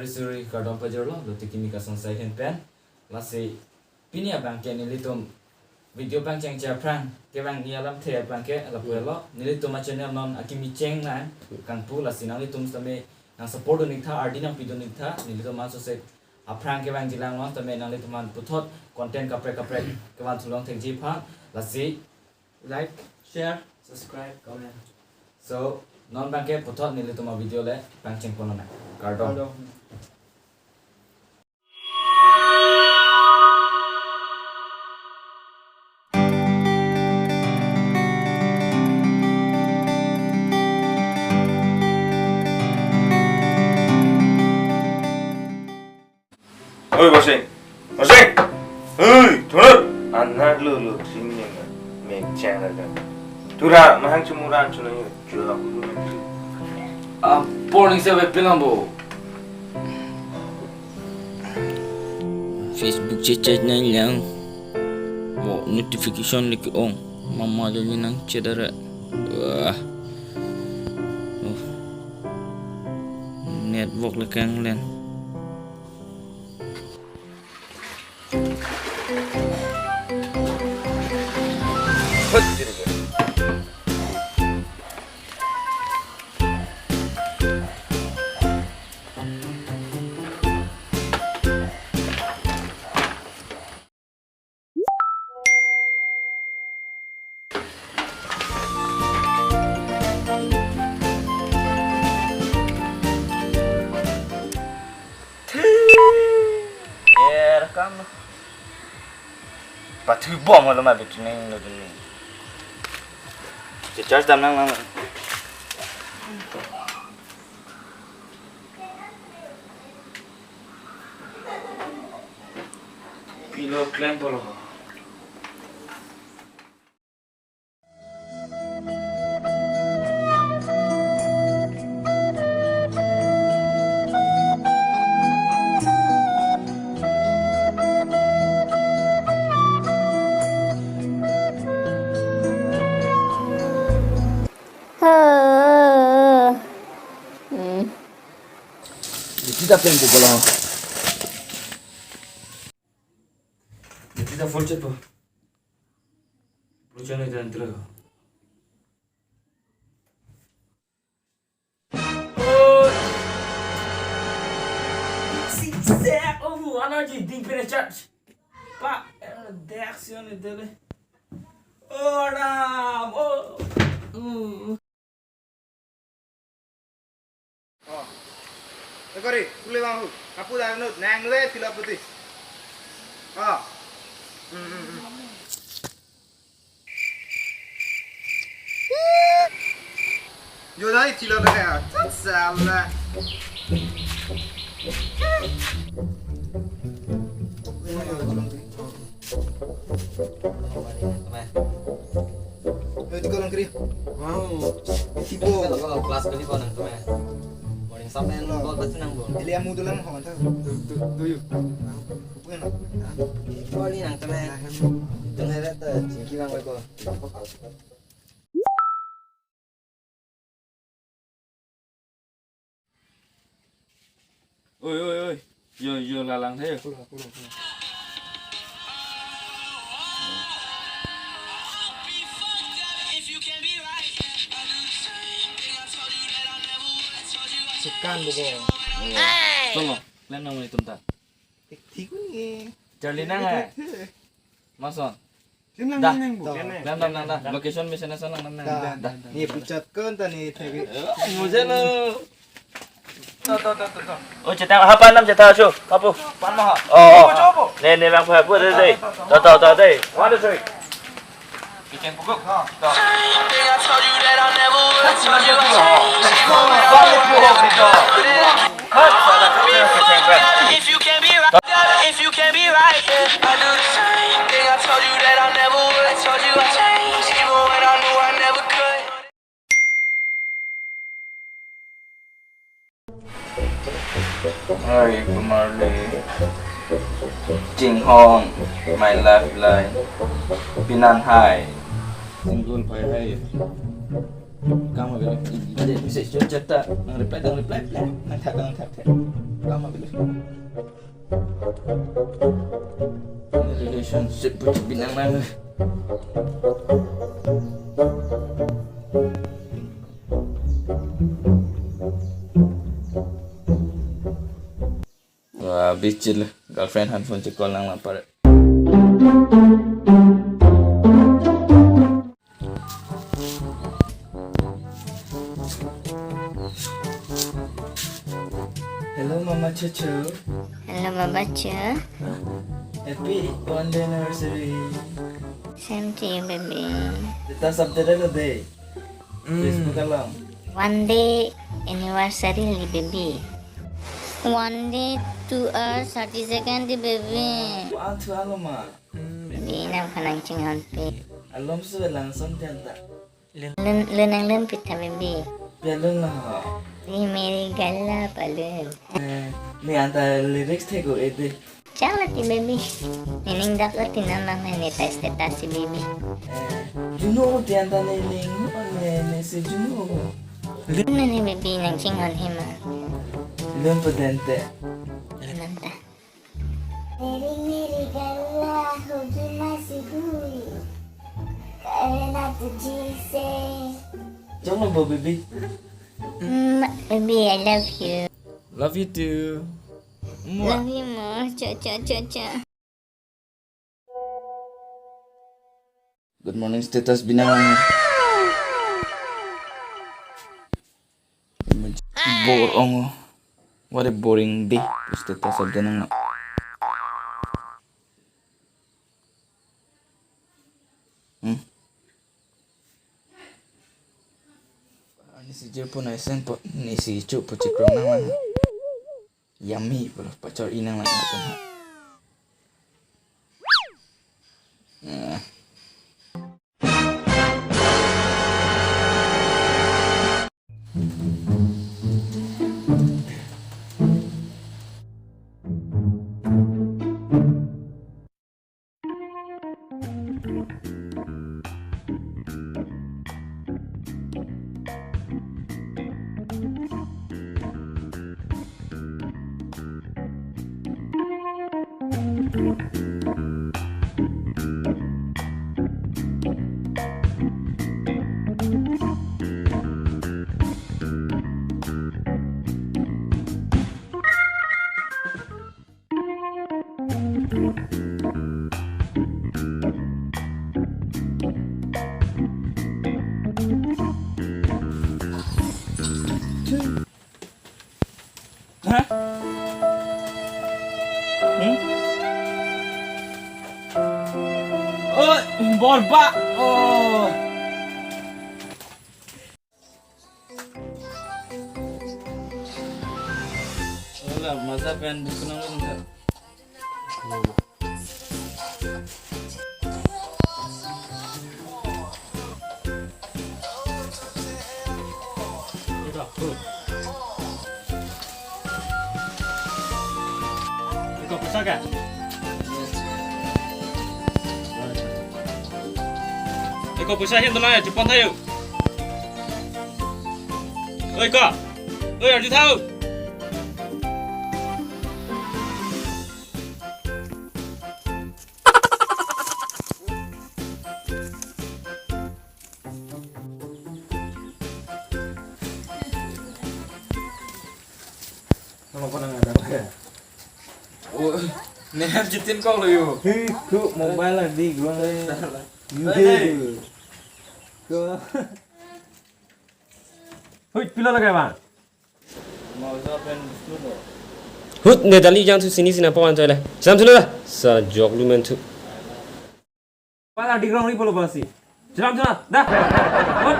suri kardom pajarlo lo tikimi ka song second pen lasi pinia bang ke nilitum video bang chang cha pran ke bang ni alam the bang ke la puelo nilitum channel non akimi cheng na kang pu lasi nang litum same nang support ni tha ardi nang pido ni tha nilitum ma so se aprang ke bang jilang non tame nang litum man puthot content kapre ke ban tulong theng ji pha lasi like share subscribe comment so non bang ke puthot nilitum video le bang cheng kono na kardom Oi, Baseng. Baseng. Hei, turun. Anak lu sini nggak? Menceng ada. Tura, mahang cumuran cuna ini jual aku dulu. Polling saya bilang bu. Facebook chat na lang mo notification lagi on mama jadi nang cedera network lagi yang lain Rekam. Patu bom lo mah betul ni lo ni. Charge dam nang. Pilo claim polo. Kita tempo polo. Kita full chat po. Lucu nih dan terus. Anak jadi ding pernah chat. Pak, reaction itu deh. Ram, Ekori, kule bang, kapu dah nut, nang le sila putih. Yo dah sila dah, salah. Di kolong kiri. Wow. Tipo. Kelas kali kau nang tu sampai nol betul nang bu. Ili amu tu lang hon tu. Tu. Bukan. Oh ni nang teme. Tengah rata cingki bang kau. Oi. Yo lalang thế. Pulang. Sekan bobo. Tunggu, lain nama itu entah. Tiku ni. Charlie nang hai. Mason. Dah. Nang. Location misalnya sana nang. Dah. Ni pucat kan tani tegi. Mujhe lo. Tuh. Oh, cetak apa nam cetak su? Kapu. Pan mah. Oh. Ne bang phai pu dei. Tuh dei. 1 2 3. Bikin pukul. Tuh. If you can't be right, I do the same thing. I told you that I never would. I told you I changed, even when I knew I never could. Hai, kembali. Jing Hong, my lifeline. Pinan Hai. Unggul pai hai. Kamu bilang ini bisa cetak, reply, nang tap. Lama begitu. Ini relationship pucuk binang lang. Wah, bicil lah. Girlfriend handphone cekol lang lapar. Hello, Mama Cucu. Hello, Babacha. Happy 1st anniversary. Same to you, baby. Kita sabda dulu deh. Facebook lang. 1 day anniversary, li, baby. 1 day, 2 hours, 30 seconds, di, baby. Ang tuwa lo ma. Baby, nam kanang chingan pe. Alam sa langsung tiada. Lunang lun pita, baby. Biarlah lah. Di meri gala palun. Ni antara lyrics teko itu. Chala ti, baby. Nining dapat tinamang na nita status si baby. Juno di antara ni ni si Juno. Ano ni baby nang chingan hima? Lem pedente. Nanta. मेरी मेरी गल्ला होगी मसी हुई करना तुझी से Jangan bawa baby. Baby, I love you. Love you too. Love you more. Cha. Good morning status binang. Borong. What a boring day. Status sabda nang. Ni si Jo pun aisen po ni si Cu po cikrong nang lang. Yummy po pacor inang lang natin ha. Hah? Oh, borba. Oh. Wala, masa pen buku nang enggak. Ikaw pesa ka? Ikaw pesa hiện tao này chụp con thay. Ơi co. Ơi ở dưới thao. Kalau pernah ada ya? Oh, ni lanjutin kau lo yo. Ku mobile lah di gua. Hey. Ku. Hui, pila lagi bang? Masa pen buku lo. Hút ne dali jang tu sini sini apa wan tu lah. Sam tu lah. Sa jog lu men tu. Pala di ground ni polo basi. Jalan jalan, dah. Hut.